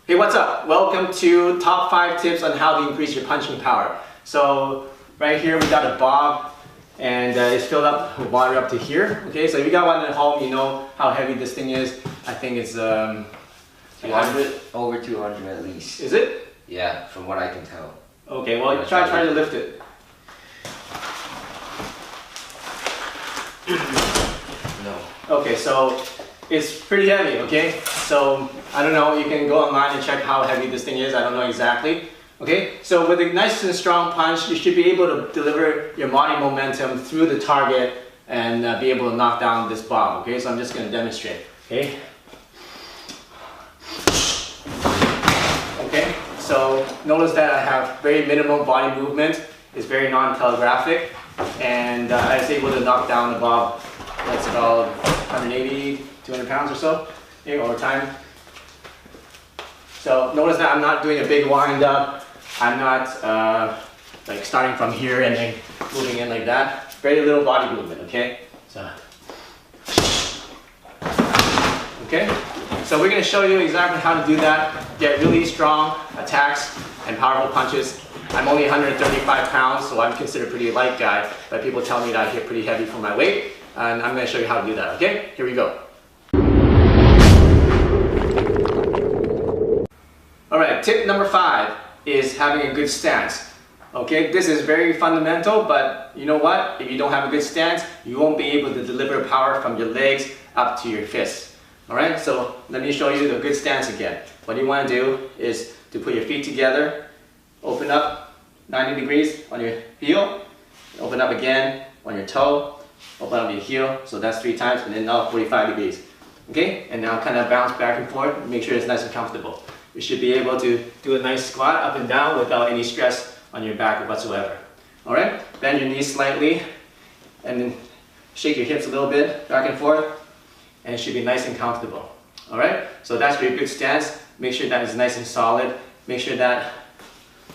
Hey, what's up? Welcome to top 5 tips on how to increase your punching power. So right here we got a bob and it's filled up with water up to here. Okay, so if you got one at home, you know how heavy this thing is. I think it's 200, over 200 at least. Is it? Yeah, from what I can tell. Okay, well try to lift it. No. Okay, so it's pretty heavy, okay? So, I don't know, you can go online and check how heavy this thing is, I don't know exactly. Okay, so with a nice and strong punch, you should be able to deliver your body momentum through the target and be able to knock down this bob, okay? So I'm just going to demonstrate, okay? Okay, so notice that I have very minimal body movement, it's very non-telegraphic, and I was able to knock down the bob. That's about 180, 200 pounds or so, okay, over time. So notice that I'm not doing a big wind up. I'm not like starting from here and then moving in like that. Very little body movement, okay? So, okay? So we're gonna show you exactly how to do that. Get really strong attacks and powerful punches. I'm only 135 pounds, so I'm considered a pretty light guy, but people tell me that I hit pretty heavy for my weight, and I'm gonna show you how to do that, okay? Here we go. Alright, tip number 5 is having a good stance. Okay, this is very fundamental, but you know what? If you don't have a good stance, you won't be able to deliver power from your legs up to your fists. Alright, so let me show you the good stance again. What you want to do is to put your feet together, open up 90 degrees on your heel, open up again on your toe, open up your heel, so that's 3 times, and then now 45 degrees. Okay, and now kind of bounce back and forth, make sure it's nice and comfortable. You should be able to do a nice squat up and down without any stress on your back whatsoever. Alright, bend your knees slightly, and then shake your hips a little bit, back and forth, and it should be nice and comfortable. Alright, so that's your good stance. Make sure that it's nice and solid. Make sure that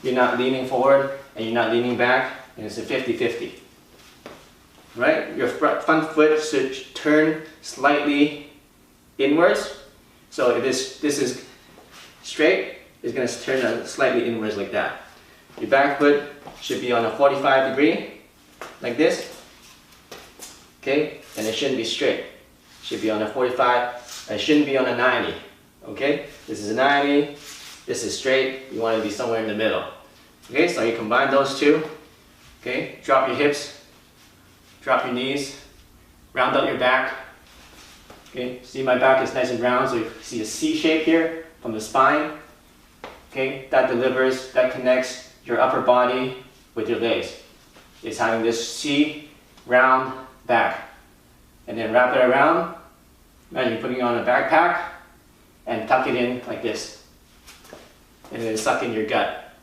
you're not leaning forward and you're not leaning back, and it's a 50-50. Right? Your front foot should turn slightly inwards. So if this is straight, it's going to turn slightly inwards like that. Your back foot should be on a 45 degree, like this. Okay? And it shouldn't be straight. It should be on a 45, it shouldn't be on a 90. Okay? This is a 90, this is straight, you want to be somewhere in the middle. Okay, so you combine those two. Okay, drop your hips, drop your knees, round out your back. Okay, see my back is nice and round, so you see a C shape here from the spine. Okay, that delivers, that connects your upper body with your legs. It's having this C round back. And then wrap it around. Imagine you're putting on a backpack and tuck it in like this. And then suck in your gut.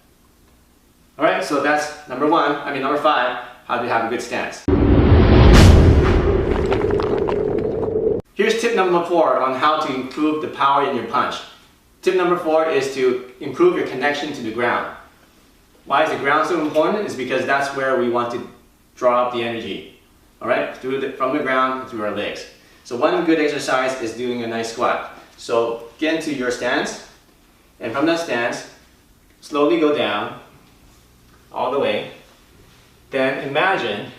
Alright, so that's number 5, how to have a good stance. Here's tip number 4 on how to improve the power in your punch. Tip number 4 is to improve your connection to the ground. Why is the ground so important? It's because that's where we want to draw up the energy. Alright, from the ground through our legs. So one good exercise is doing a nice squat. So get into your stance, and from that stance, slowly go down, all the way. Then imagine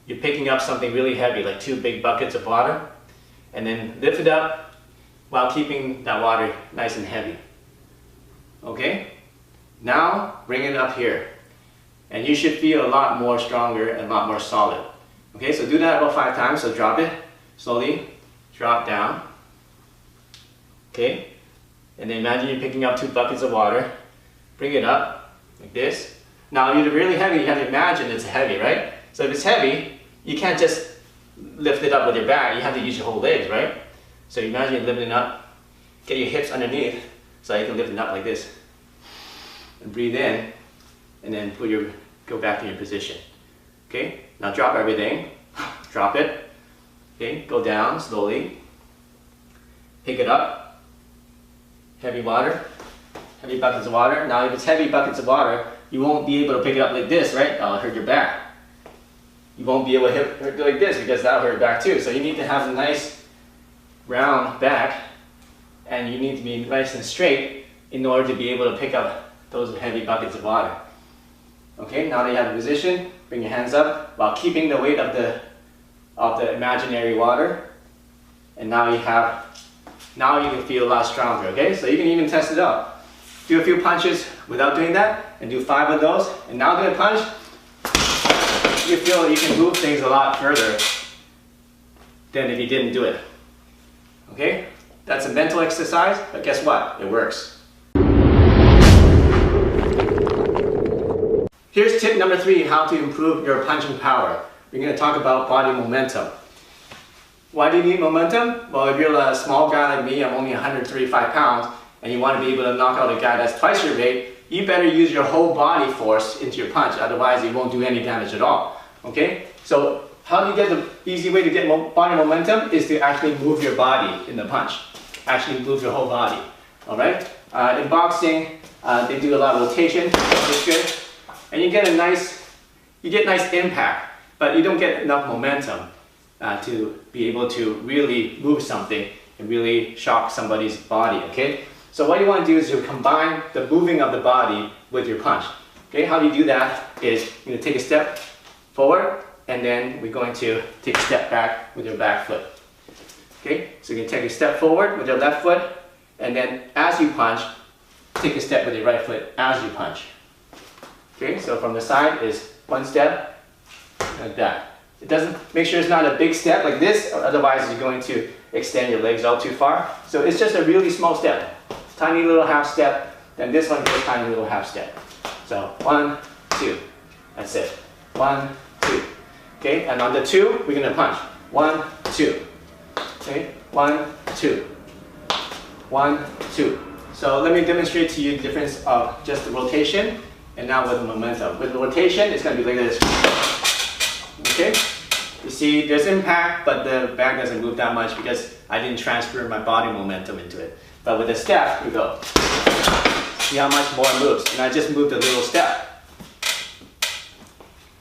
you're picking up something really heavy, like 2 big buckets of water, and then lift it up while keeping that water nice and heavy. Okay? Now bring it up here, and you should feel a lot more stronger and a lot more solid. Okay, so do that about 5 times, so drop it, slowly, drop down. Okay, and then imagine you're picking up 2 buckets of water, bring it up, like this. Now if you're really heavy, you have to imagine it's heavy, right? So if it's heavy, you can't just lift it up with your back, you have to use your whole legs, right? So imagine you're lifting it up, get your hips underneath, so you can lift it up like this. And breathe in, and then go back to your position. Okay, now drop everything, drop it. Okay, go down slowly, pick it up, heavy water, heavy buckets of water. Now if it's heavy buckets of water, you won't be able to pick it up like this, right? That'll hurt your back. You won't be able to hit it like this because that'll hurt your back too. So you need to have a nice round back, and you need to be nice and straight in order to be able to pick up those heavy buckets of water. Okay, now that you have a position, bring your hands up while keeping the weight of the imaginary water. And now you can feel a lot stronger, okay? So you can even test it out. Do a few punches without doing that, and do 5 of those. And now do a punch. You feel you can move things a lot further than if you didn't do it. Okay? That's a mental exercise, but guess what? It works. Here's tip number 3, how to improve your punching power. We're going to talk about body momentum. Why do you need momentum? Well, if you're a small guy like me, I'm only 135 pounds, and you want to be able to knock out a guy that's twice your weight, you better use your whole body force into your punch, otherwise it won't do any damage at all. Okay? So how do you get the easy way to get body momentum is to actually move your body in the punch. Actually move your whole body. Alright? In boxing, they do a lot of rotation, which is good. And you get nice impact, but you don't get enough momentum to be able to really move something and really shock somebody's body, okay? So what you want to do is you combine the moving of the body with your punch. Okay, how do you do that is you're going to take a step forward, and then we're going to take a step back with your back foot. Okay, so you can take a step forward with your left foot, and then as you punch, take a step with your right foot as you punch. Okay, so from the side is 1 step, like that. It doesn't, make sure it's not a big step like this, or otherwise you're going to extend your legs out too far. So it's just a really small step, tiny little half step, then this one goes tiny little half step. So 1, 2, that's it. 1, 2. Okay, and on the 2, we're gonna punch. 1, 2. Okay, 1, 2. 1, 2. So let me demonstrate to you the difference of just the rotation and now with the momentum. With the rotation, it's going to be like this. Okay? You see, there's impact, but the bag doesn't move that much because I didn't transfer my body momentum into it. But with the step, we go. See how much more it moves. And I just moved a little step.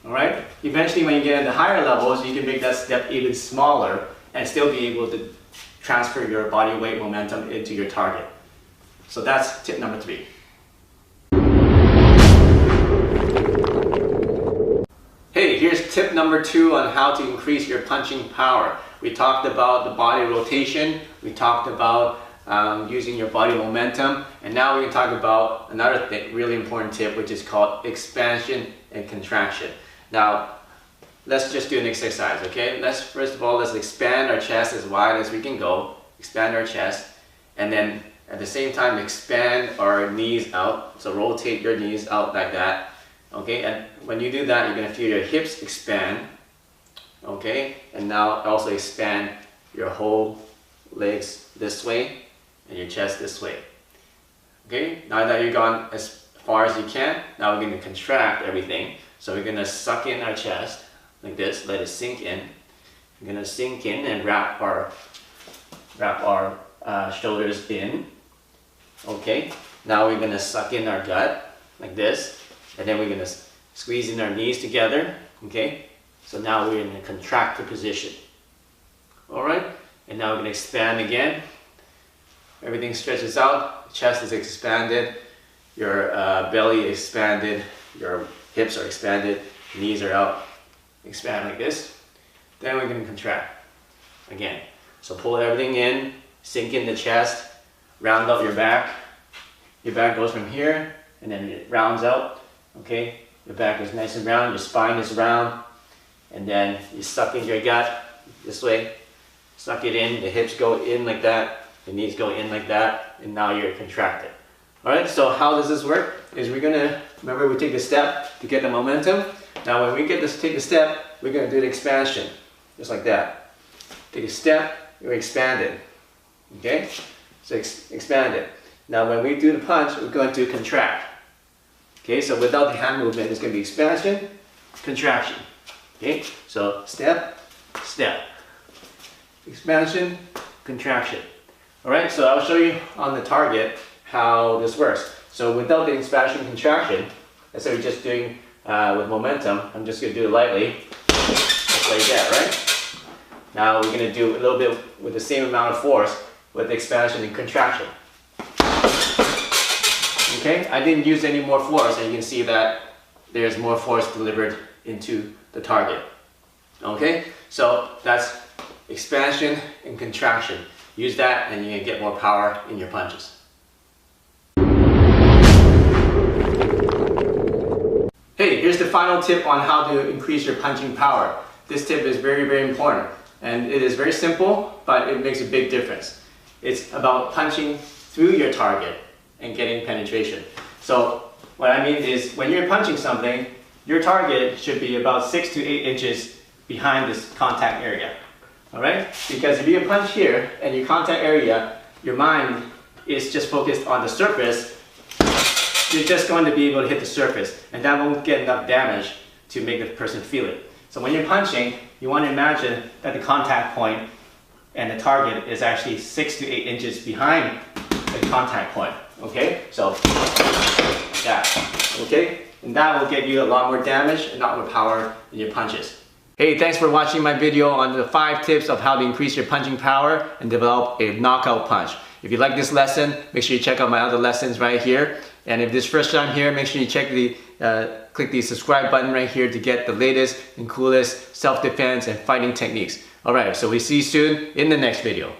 Alright? Eventually, when you get into higher levels, you can make that step even smaller and still be able to transfer your body weight momentum into your target. So that's tip number 3. Hey, here's tip number 2 on how to increase your punching power. We talked about the body rotation, we talked about using your body momentum, and now we're going to talk about another really important tip, which is called expansion and contraction. Now, let's just do an exercise, okay? First of all, let's expand our chest as wide as we can go, expand our chest, and then at the same time expand our knees out, so rotate your knees out like that. Okay, and when you do that, you're going to feel your hips expand. Okay, and now also expand your whole legs this way and your chest this way. Okay, now that you've gone as far as you can, now we're going to contract everything. So we're going to suck in our chest like this, let it sink in. We're going to sink in and wrap our shoulders in. Okay, now we're going to suck in our gut like this. And then we're going to squeeze in our knees together, okay? So now we're in a contracted position. Alright? And now we're going to expand again. Everything stretches out, chest is expanded, your belly is expanded, your hips are expanded, knees are out. Expand like this. Then we're going to contract again. So pull everything in, sink in the chest, round out your back. Your back goes from here, and then it rounds out. Okay, your back is nice and round, your spine is round, and then you suck in your gut this way, suck it in, the hips go in like that, the knees go in like that, and now you're contracted. Alright, so how does this work? Is we're going to, remember we take a step to get the momentum. Now when we take the step, we're going to do the expansion, just like that. Take a step, you're expanded. Okay, so expand it. Now when we do the punch, we're going to contract. Okay, so without the hand movement, it's going to be expansion, contraction. Okay, so step, step, expansion, contraction. Alright, so I'll show you on the target how this works. So without the expansion, contraction, let's say we're just doing with momentum, I'm just going to do it lightly, just like that, right? Now we're going to do a little bit with the same amount of force with expansion and contraction. Okay, I didn't use any more force, and you can see that there's more force delivered into the target. Okay, so that's expansion and contraction. Use that and you can get more power in your punches. Hey, here's the final tip on how to increase your punching power. This tip is very, very important. And it is very simple, but it makes a big difference. It's about punching through your target and getting penetration. So what I mean is when you're punching something, your target should be about 6 to 8 inches behind this contact area. All right? Because if you punch here and your contact area, your mind is just focused on the surface, you're just going to be able to hit the surface, and that won't get enough damage to make the person feel it. So when you're punching, you want to imagine that the contact point and the target is actually 6 to 8 inches behind the contact point. Okay? So, like that. Okay? And that will get you a lot more damage and a lot more power in your punches. Hey, thanks for watching my video on the 5 tips of how to increase your punching power and develop a knockout punch. If you like this lesson, make sure you check out my other lessons right here. And if this is first time here, make sure you click the subscribe button right here to get the latest and coolest self-defense and fighting techniques. Alright, so we see you soon in the next video.